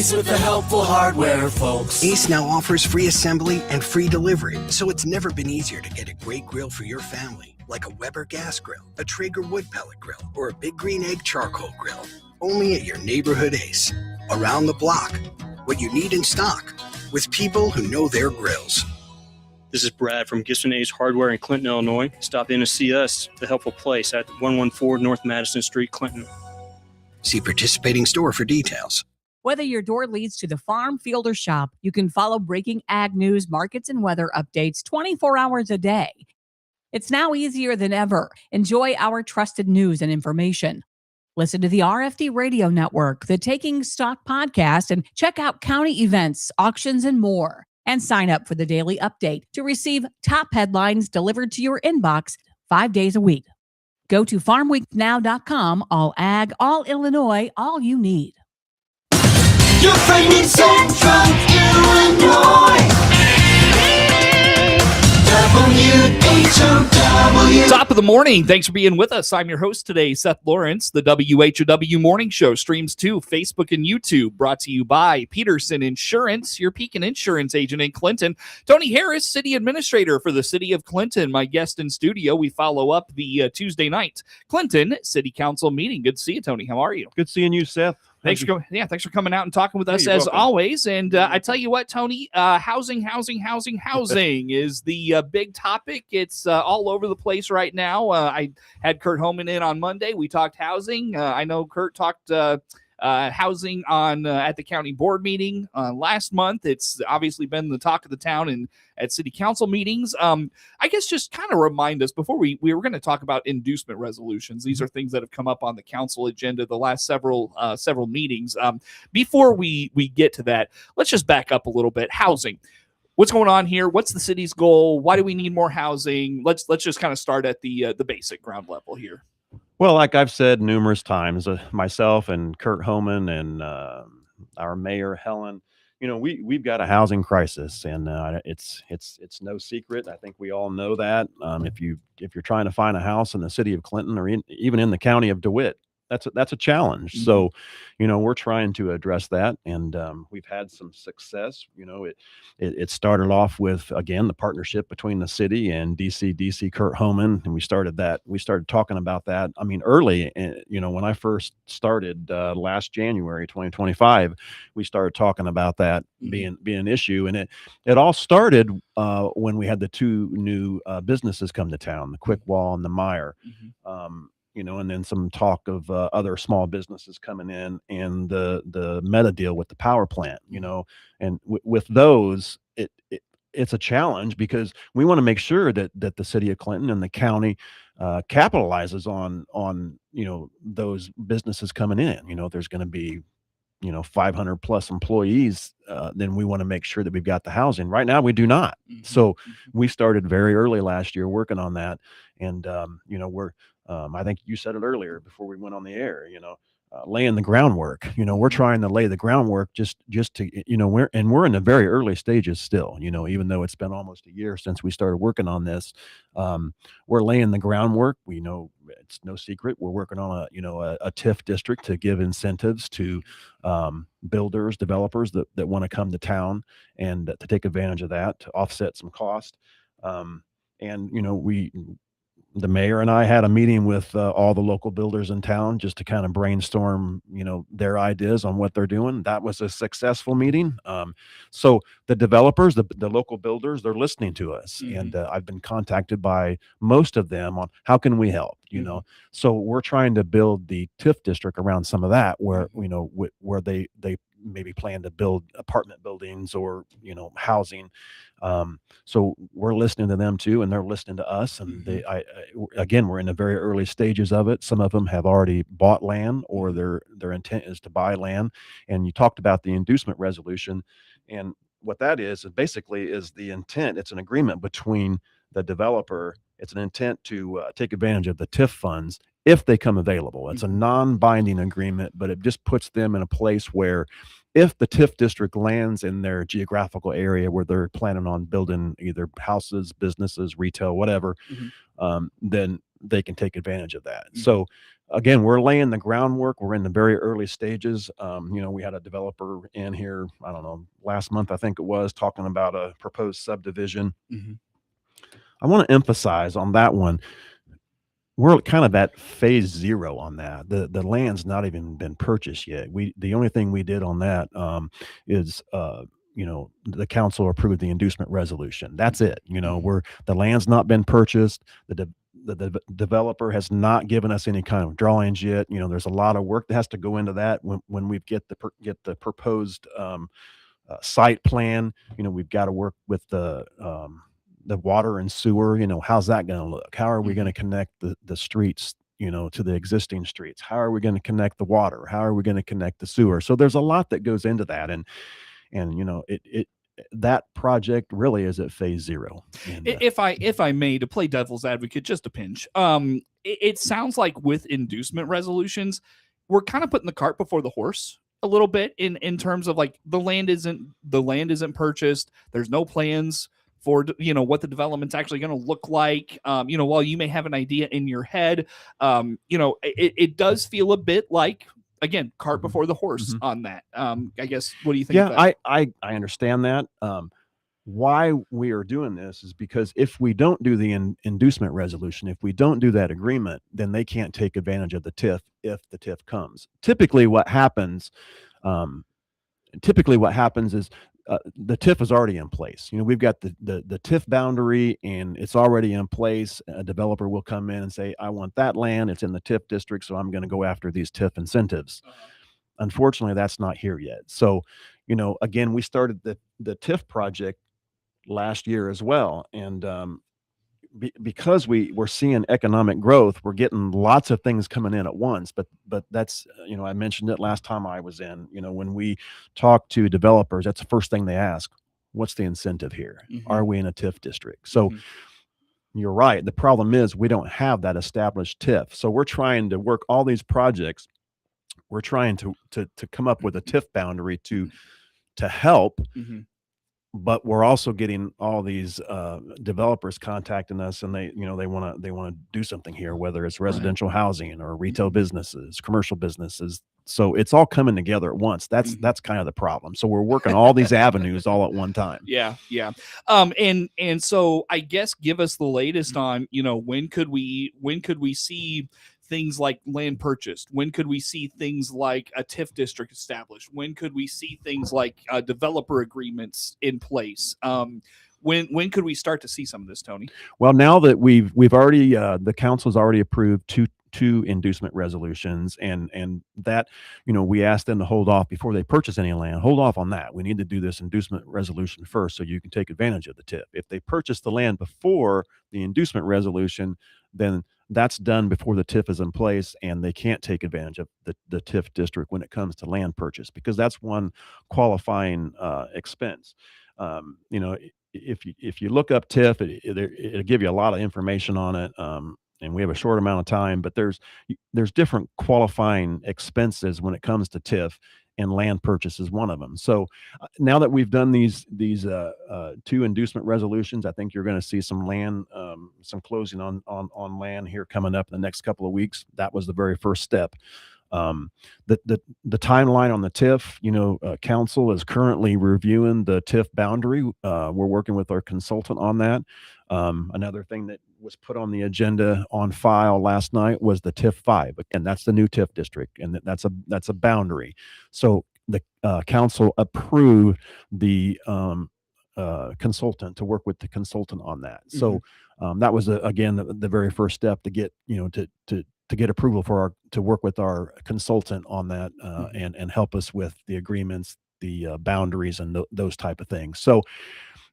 Ace with the helpful hardware, folks. Ace now offers free assembly and free delivery, so it's never been easier to get a great grill for your family, like a Weber gas grill, a Traeger wood pellet grill, or a Big Green Egg charcoal grill. Only at your neighborhood Ace. Around the block. What you need in stock. With people who know their grills. This is Brad from Gibson Ace Hardware in Clinton, Illinois. Stop in to see us, The Helpful Place, at 114 North Madison Street, Clinton. See participating store for details. Whether your door leads to the farm, field, or shop, you can follow breaking ag news, markets, and weather updates 24 hours a day. It's now easier than ever. Enjoy our trusted news and information. Listen to the RFD Radio Network, the Taking Stock podcast, and check out county events, auctions, and more. And sign up for the daily update to receive top headlines delivered to your inbox 5 days a week. Go to farmweeknow.com. All ag, all Illinois, all you need. Your friend in Central Illinois. WHOW. Top of the morning. Thanks for being with us. I'm your host today, Seth Lawrence. The WHOW Morning Show streams to Facebook and YouTube. Brought to you by Peterson Insurance, your Pekin Insurance agent in Clinton. Tony Harris, City Administrator for the City of Clinton, my guest in studio. We follow up the Tuesday night Clinton City Council meeting. Good to see you, Tony. How are you? Good seeing you, Seth. Thanks for coming out and talking with us as welcome. always. And I tell you what, Tony, housing is the big topic. It's all over the place right now. I had Kurt Homan in on Monday. We talked housing. I know Kurt talked housing on at the county board meeting last month. It's obviously been the talk of the town and at city council meetings. I guess just kind of remind us before we were going to talk about inducement resolutions. These are things that have come up on the council agenda the last several meetings. Before we get to that, let's just back up a little bit. Housing. What's going on here? What's the city's goal? Why do we need more housing? Let's just kind of start at the basic ground level here. Well, like I've said numerous times, myself and Kurt Homan and our mayor Helen, we've got a housing crisis, and it's no secret. I think we all know that. If you're trying to find a house in the city of Clinton or even in the county of DeWitt, that's a challenge. Mm-hmm. So, we're trying to address that, and we've had some success. It started off with, again, the partnership between the city and DC Kurt Homan, and we started talking about that. I mean, early, when I first started last January 2025, we started talking about that being an issue, and it all started when we had the two new businesses come to town, the Quick Wall and the Meyer. And then some talk of other small businesses coming in, and the meta deal with the power plant, and with those, it's a challenge because we want to make sure that the city of Clinton and the county capitalizes on those businesses coming in. If there's going to be 500 plus employees, then we want to make sure that we've got the housing. Right now we do not. So we started very early last year working on that, and we're I think you said it earlier before we went on the air, laying the groundwork. We're trying to lay the groundwork just to, we're in the very early stages still, even though it's been almost a year since we started working on this. We're laying the groundwork. We know it's no secret. We're working on a TIF district to give incentives to builders, developers that want to come to town and to take advantage of that, to offset some cost. The mayor and I had a meeting with all the local builders in town just to kind of brainstorm, their ideas on what they're doing. That was a successful meeting. So the developers, the local builders, they're listening to us. And I've been contacted by most of them on how can we help, So we're trying to build the TIF district around some of that where, where they maybe plan to build apartment buildings or, housing. So we're listening to them too, and they're listening to us. And again, we're in the very early stages of it. Some of them have already bought land, or their intent is to buy land. And you talked about the inducement resolution, and what that is basically is the intent. It's an agreement between the developer. It's an intent to take advantage of the TIF funds if they come available. It's a non-binding agreement, but it just puts them in a place where if the TIF district lands in their geographical area where they're planning on building either houses, businesses, retail, whatever, then they can take advantage of that. So again, we're laying the groundwork. We're in the very early stages. We had a developer in here, I don't know, last month, I think it was, talking about a proposed subdivision. I want to emphasize on that one, we're kind of at phase 0 on that. The land's not even been purchased yet. The only thing we did on that is the council approved the inducement resolution. That's it. The land's not been purchased. The developer has not given us any kind of drawings yet. There's a lot of work that has to go into that when we get the proposed site plan. We've got to work with the water and sewer. How's that going to look? How are we going to connect the streets, to the existing streets? How are we going to connect the water? How are we going to connect the sewer? So there's a lot that goes into that. And that project really is at phase 0. And, if I may, to play devil's advocate just a pinch, it sounds like with inducement resolutions, we're kind of putting the cart before the horse a little bit in terms of like the land isn't purchased. There's no plans for what the development's actually going to look like. While you may have an idea in your head, it does feel a bit like, again, cart before the horse on that. I guess, what do you think? Yeah, I understand that. Why we are doing this is because if we don't do the inducement resolution, if we don't do that agreement, then they can't take advantage of the TIF if the TIF comes. Typically what happens is the TIF is already in place. We've got the TIF boundary and it's already in place. A developer will come in and say, I want that land. It's in the TIF district, so I'm going to go after these TIF incentives. Unfortunately, that's not here yet. So, again, we started the TIF project last year as well. And because we're seeing economic growth, we're getting lots of things coming in at once. But that's, I mentioned it last time I was in, when we talk to developers, that's the first thing they ask. What's the incentive here? Are we in a TIF district? So you're right. The problem is we don't have that established TIF. So we're trying to work all these projects. We're trying to come up with a TIF boundary to help. But we're also getting all these developers contacting us, and they want to do something here, whether it's residential housing or retail businesses, commercial businesses. So it's all coming together at once. That's kind of the problem. So we're working all these avenues all at one time. Yeah. And so I guess give us the latest on, when could we see things like land purchased? When could we see things like a TIF district established? When could we see things like developer agreements in place? When could we start to see some of this, Tony? Well, now that we've already the council's already approved two inducement resolutions, and that we asked them to hold off before they purchase any land. Hold off on that. We need to do this inducement resolution first so you can take advantage of the TIF. If they purchase the land before the inducement resolution, then that's done before the TIF is in place, and they can't take advantage of the TIF district when it comes to land purchase, because that's one qualifying expense. If you look up TIF, it'll give you a lot of information on it. And we have a short amount of time, but there's different qualifying expenses when it comes to TIF, and land purchase is one of them. So now that we've done these two inducement resolutions, I think you're going to see some land, some closing on land here coming up in the next couple of weeks. That was the very first step. The timeline on the TIF, council is currently reviewing the TIF boundary. We're working with our consultant on that. Another thing that was put on the agenda on file last night was the TIF 5. Again, that's the new TIF district, and that's a boundary. So the council approved the consultant to work with the consultant on that. So that was again the very first step to get to get approval to work with our consultant on that and help us with the agreements, the boundaries, and those type of things. So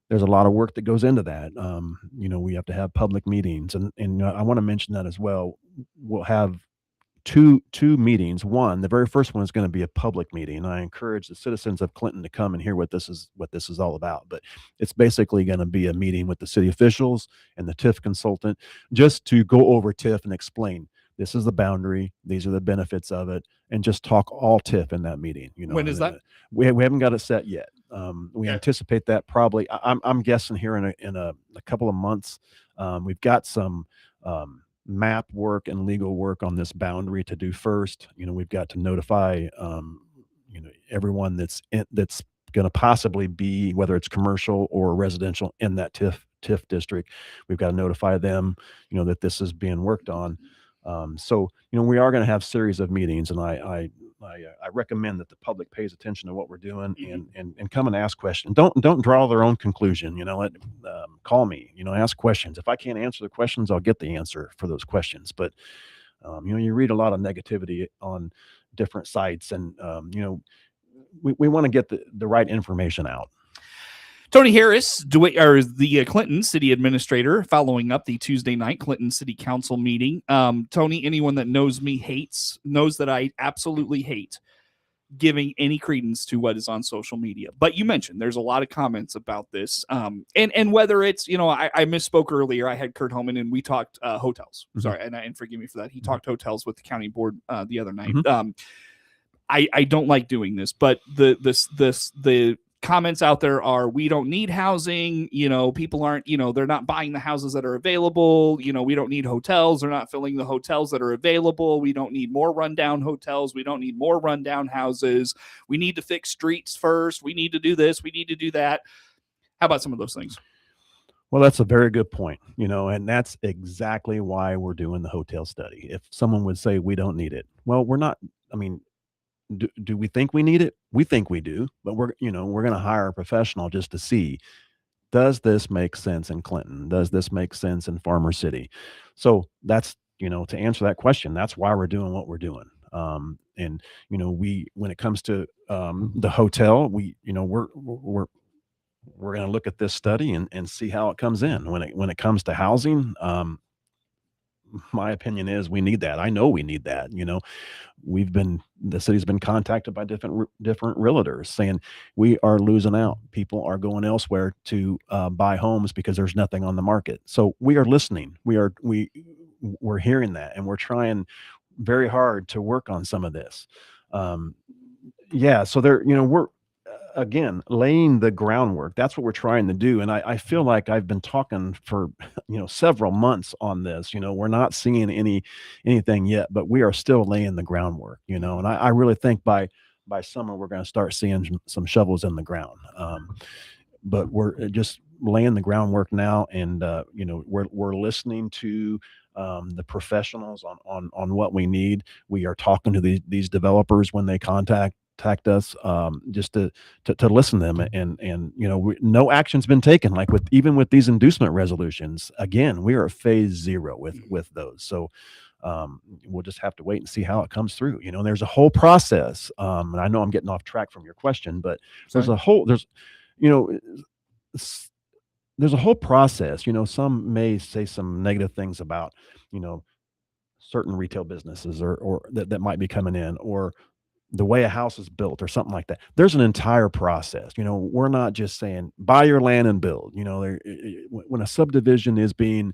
there's a lot of work that goes into that. We have to have public meetings, and I want to mention that as well. We'll have two meetings. One, the very first one is going to be a public meeting. I encourage the citizens of Clinton to come and hear what this is all about. But it's basically going to be a meeting with the city officials and the TIF consultant, just to go over TIF and explain, this is the boundary, these are the benefits of it, and just talk all TIF in that meeting. When is that? We haven't got it set yet. We anticipate that probably, I'm guessing here in a couple of months. We've got some map work and legal work on this boundary to do first. We've got to notify, everyone that's going to possibly be, whether it's commercial or residential in that TIF district. We've got to notify them, that this is being worked on. So, we are going to have series of meetings, and I recommend that the public pays attention to what we're doing and come and ask questions. Don't draw their own conclusion. Call me. Ask questions. If I can't answer the questions, I'll get the answer for those questions. But you read a lot of negativity on different sites, and we want to get the right information out. Tony Harris, the Clinton city administrator, following up the Tuesday night Clinton City Council meeting. Tony, anyone that knows me knows that I absolutely hate giving any credence to what is on social media. But you mentioned there's a lot of comments about this. And whether it's, I misspoke earlier. I had Kurt Homan and we talked hotels. Mm-hmm. Sorry, and forgive me for that. He talked hotels with the county board the other night. Mm-hmm. I don't like doing this, but the comments out there are, we don't need housing, people aren't, they're not buying the houses that are available, we don't need hotels, they're not filling the hotels that are available, we don't need more rundown hotels, we don't need more rundown houses, we need to fix streets first, we need to do this, we need to do that. How about some of those things? Well, that's a very good point, and that's exactly why we're doing the hotel study. If someone would say we don't need it, well, we're not. Do we think we need it? We think we do, but we're going to hire a professional just to see, does this make sense in Clinton? Does this make sense in Farmer City? So that's, to answer that question, that's why we're doing what we're doing. And when it comes to the hotel, we're going to look at this study and see how it comes in. When it comes to housing, my opinion is we need that. I know we need that. The city's been contacted by different realtors saying we are losing out. People are going elsewhere to buy homes because there's nothing on the market. So we are listening. We're hearing that, and we're trying very hard to work on some of this. So we're again laying the groundwork. That's what we're trying to do. And I feel like I've been talking for several months on this. We're not seeing anything yet, but we are still laying the groundwork. And I really think by summer we're going to start seeing some shovels in the ground. But we're just laying the groundwork now, and we're listening to the professionals on what we need. We are talking to these developers when they contact us, just to listen to them, and no action's been taken, like even with these inducement resolutions. Again, we are at phase 0 with those. So we'll just have to wait and see how it comes through. There's a whole process, and I know I'm getting off track from your question, but there's a whole process. Some may say some negative things about certain retail businesses or that might be coming in, or the way a house is built or something like that. There's an entire process. We're not just saying buy your land and build. When a subdivision is being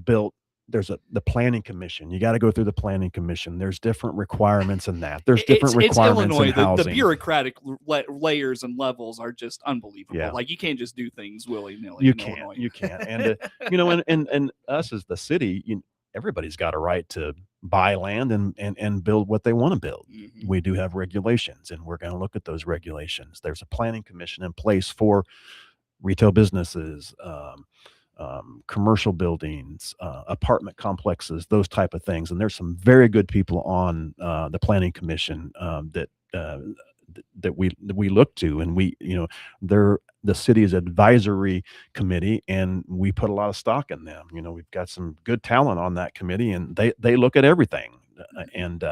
built, there's the planning commission. You got to go through the planning commission. There's different requirements in that. There's different requirements Illinois, in housing. The bureaucratic layers and levels are just unbelievable. Yeah. Like, you can't just do things willy-nilly. You can't. And and us as the city, everybody's got a right to buy land and build what they want to build. Mm-hmm. We do have regulations, and we're going to look at those regulations. There's a planning commission in place for retail businesses, commercial buildings, apartment complexes, those type of things. And there's some very good people on the planning commission that we look to, and they're the city's advisory committee, and we put a lot of stock in them. We've got some good talent on that committee, and they look at everything, and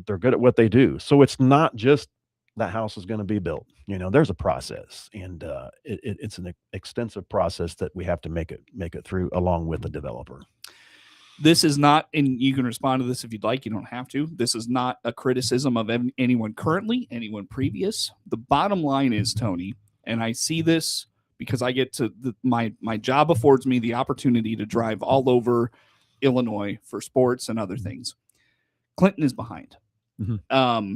they're good at what they do. So it's not just that house is going to be built. There's a process, and it's an extensive process that we have to make it through along with the developer. This is not, and you can respond to this if you'd like, you don't have to. This is not a criticism of anyone currently, anyone previous. The bottom line is, Tony, and I see this because I get to my job affords me the opportunity to drive all over Illinois for sports and other things. Clinton is behind. Mm-hmm.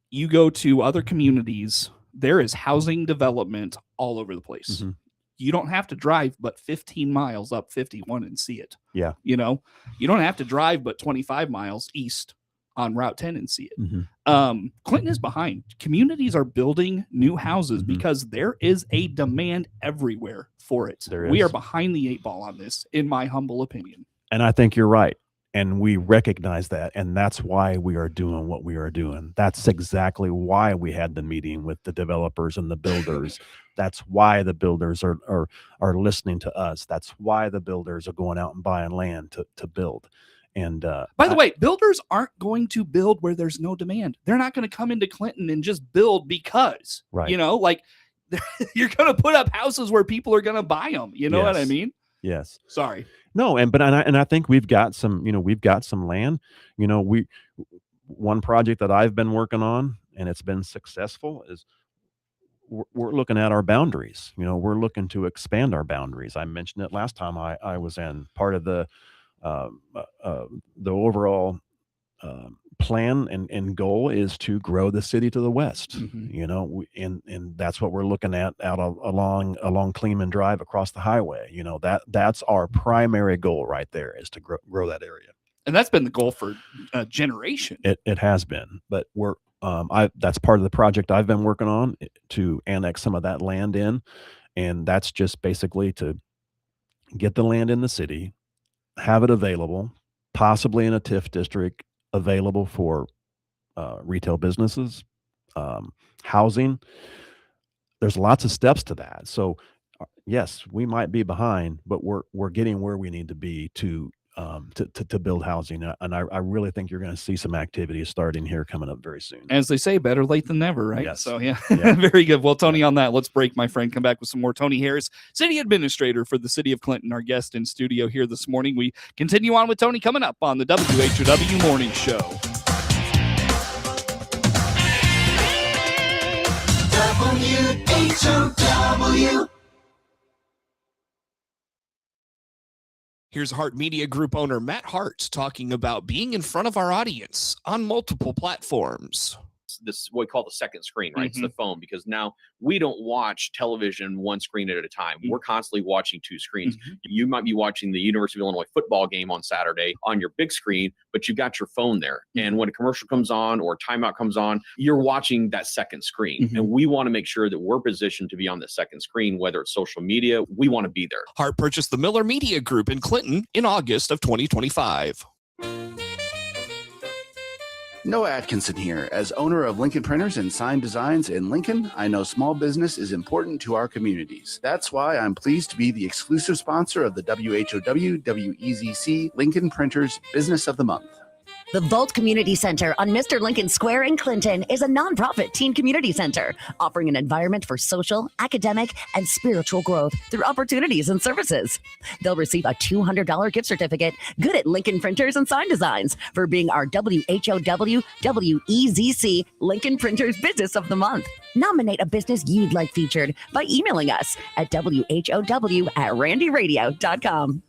You go to other communities, there is housing development all over the place. Mm-hmm. you don't have to drive but 15 miles up 51 and see it. Yeah. You know, you don't have to drive but 25 miles east on Route 10 and see it. Mm-hmm. Clinton is behind. Communities are building new houses because there is a demand everywhere for it. We are behind the 8 ball on this, in my humble opinion. And I think you're right. And we recognize that. And that's why we are doing what we are doing. That's exactly why we had the meeting with the developers and the builders. That's why the builders are listening to us. That's why the builders are going out and buying land to build. And by the way, builders aren't going to build where there's no demand. They're not going to come into Clinton and just build because, you know, like you're going to put up houses where people are going to buy them. You know what I mean? Yes. Sorry. No. And I think we've got some land. You know, one project that I've been working on and it's been successful is we're looking at our boundaries. You know, we're looking to expand our boundaries. I mentioned it last time I was in. Part of the overall plan and goal is to grow the city to the west. You know, and that's what we're looking at out along Kleeman Drive across the highway. You know, that's our primary goal right there, is to grow that area. And that's been the goal for a generation. It has been, but we're that's part of the project I've been working on, to annex some of that land in, and that's just basically to get the land in the city, have it available, possibly in a TIF district, available for retail businesses, housing. There's lots of steps to that. So yes, we might be behind, but we're getting where we need to be to build housing. And I really think you're going to see some activity starting here coming up very soon. As they say, better late than never, right? Yes. So yeah. Very good. Well, Tony, on that, let's break, my friend. Come back with some more. Tony Harris, City Administrator for the City of Clinton, our guest in studio here this morning. We continue on with Tony coming up on the WHOW Morning Show. WHOW. Here's Hart Media Group owner Matt Hart talking about being in front of our audience on multiple platforms. This what we call the second screen, right? It's the phone, because now we don't watch television one screen at a time. We're constantly watching two screens. You might be watching the University of Illinois football game on Saturday on your big screen, but you've got your phone there. And when a commercial comes on or a timeout comes on, you're watching that second screen. And we want to make sure that we're positioned to be on the second screen, whether it's social media, we want to be there. Hart purchased the Miller Media Group in Clinton in August of 2025. Noah Atkinson here. As owner of Lincoln Printers and Sign Designs in Lincoln, I know small business is important to our communities. That's why I'm pleased to be the exclusive sponsor of the WHOW WEZC Lincoln Printers Business of the Month. The Volt Community Center on Mr. Lincoln Square in Clinton is a nonprofit teen community center offering an environment for social, academic, and spiritual growth through opportunities and services. They'll receive a $200 gift certificate, good at Lincoln Printers and Sign Designs, for being our WHOW WEZC Lincoln Printers Business of the Month. Nominate a business you'd like featured by emailing us at WHOW@randyradio.com.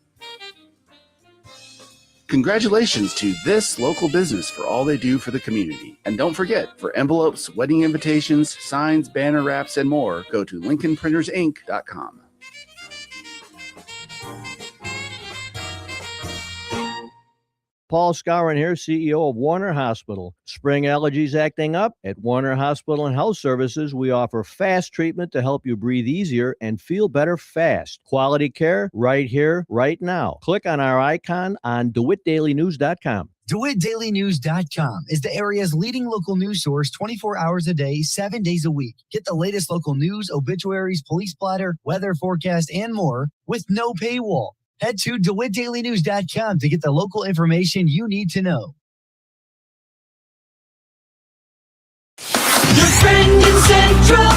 Congratulations to this local business for all they do for the community. And don't forget, for envelopes, wedding invitations, signs, banner wraps, and more, go to LincolnPrintersInc.com. Paul Scourin here, CEO of Warner Hospital. Spring allergies acting up? At Warner Hospital and Health Services, we offer fast treatment to help you breathe easier and feel better fast. Quality care right here, right now. Click on our icon on DeWittDailyNews.com. DeWittDailyNews.com is the area's leading local news source 24 hours a day, 7 days a week. Get the latest local news, obituaries, police splatter, weather forecast, and more with no paywall. Head to DeWittDailyNews.com to get the local information you need to know. Your friend in Central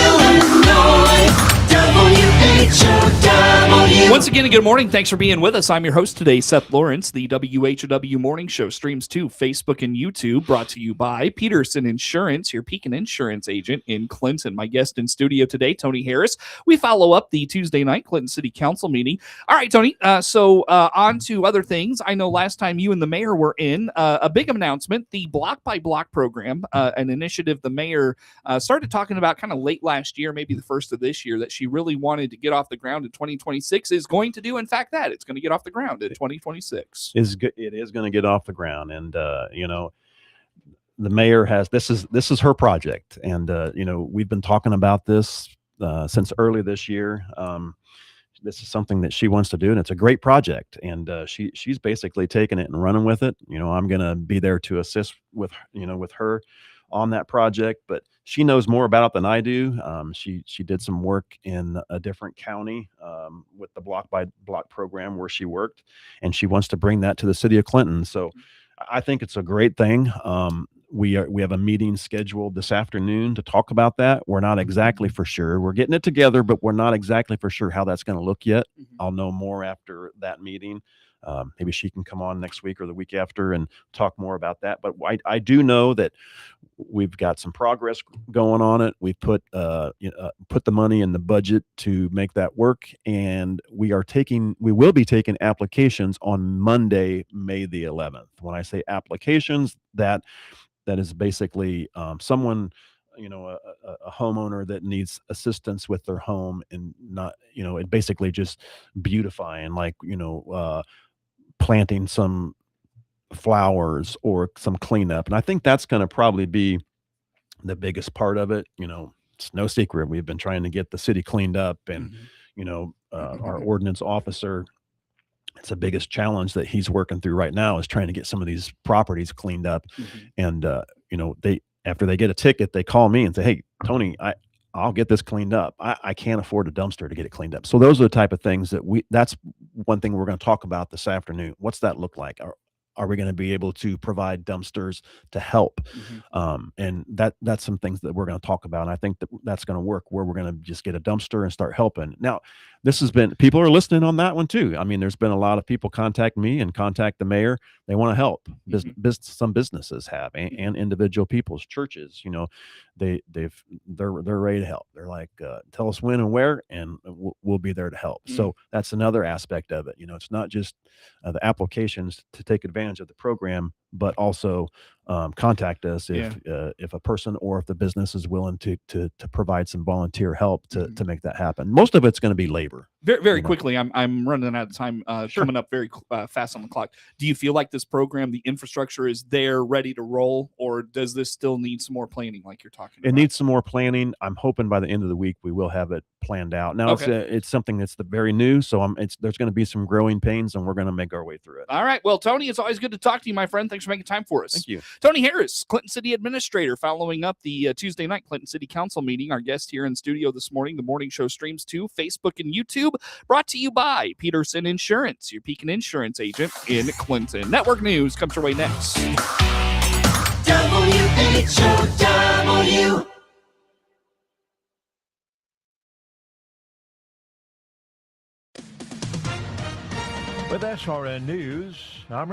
Illinois, WHOW. Once again, good morning. Thanks for being with us. I'm your host today, Seth Lawrence. The WHOW Morning Show streams to Facebook and YouTube, brought to you by Peterson Insurance, your Pekin Insurance agent in Clinton. My guest in studio today, Tony Harris. We follow up the Tuesday night Clinton City Council meeting. All right, Tony, so on to other things. I know last time you and the mayor were in, a big announcement, the Block by Block program, an initiative the mayor started talking about kind of late last year, maybe the first of this year, that she really wanted to get off the ground in 2026, is going to do, in fact, that. It's going to get off the ground in 2026. It is going to get off the ground. And, the mayor has, this is her project. And, we've been talking about this since early this year. This is something that she wants to do, and it's a great project. And she's basically taking it and running with it. I'm going to be there to assist with her on that project, but she knows more about it than I do. She did some work in a different county with the Block by Block program where she worked, and she wants to bring that to the city of Clinton. So I think it's a great thing. We have a meeting scheduled this afternoon to talk about that. We're not exactly for sure. We're getting it together, but we're not exactly for sure how that's going to look yet. I'll know more after that meeting. Maybe she can come on next week or the week after and talk more about that. But I do know that we've got some progress going on it. We've put the money in the budget to make that work, and we will be taking applications on Monday, May the 11th. When I say applications, that is basically someone, a homeowner that needs assistance with their home, and not, it basically just beautifying, like, planting some flowers or some cleanup. And I think that's going to probably be the biggest part of it. It's no secret. We've been trying to get the city cleaned up, and, our ordinance officer, it's the biggest challenge that he's working through right now, is trying to get some of these properties cleaned up. And, after they get a ticket, they call me and say, "Hey, Tony, I'll get this cleaned up. I can't afford a dumpster to get it cleaned up." So those are the type of things that's one thing we're going to talk about this afternoon. What's that look like? Are we going to be able to provide dumpsters to help? And that's some things that we're going to talk about. And I think that's going to work, where we're going to just get a dumpster and start helping. Now, people are listening on that one too. I mean, there's been a lot of people contact me and contact the mayor. They want to help. Some businesses have, and individual people's churches, they're ready to help. They're like, tell us when and where, and we'll be there to help. So that's another aspect of it. It's not just the applications to take advantage of the program, but also contact us if a person or if the business is willing to provide some volunteer help to make that happen. Most of it's going to be labor. Very quickly, I'm running out of time. Coming up very fast on the clock. Do you feel like this program, the infrastructure is there, ready to roll, or does this still need some more planning, like you're talking about? It needs some more planning. I'm hoping by the end of the week we will have it planned out. Now, it's something that's very new, so there's going to be some growing pains, and we're going to make our way through it. All right. Well, Tony, it's always good to talk to you, my friend. Thanks for making time for us. Thank you. Tony Harris, Clinton City Administrator, following up the Tuesday night Clinton City Council meeting. Our guest here in studio this morning. The morning show streams to Facebook and YouTube, brought to you by Peterson Insurance, your Pekin Insurance agent in Clinton. Network news comes your way next. WHOW. With SRN News, I'm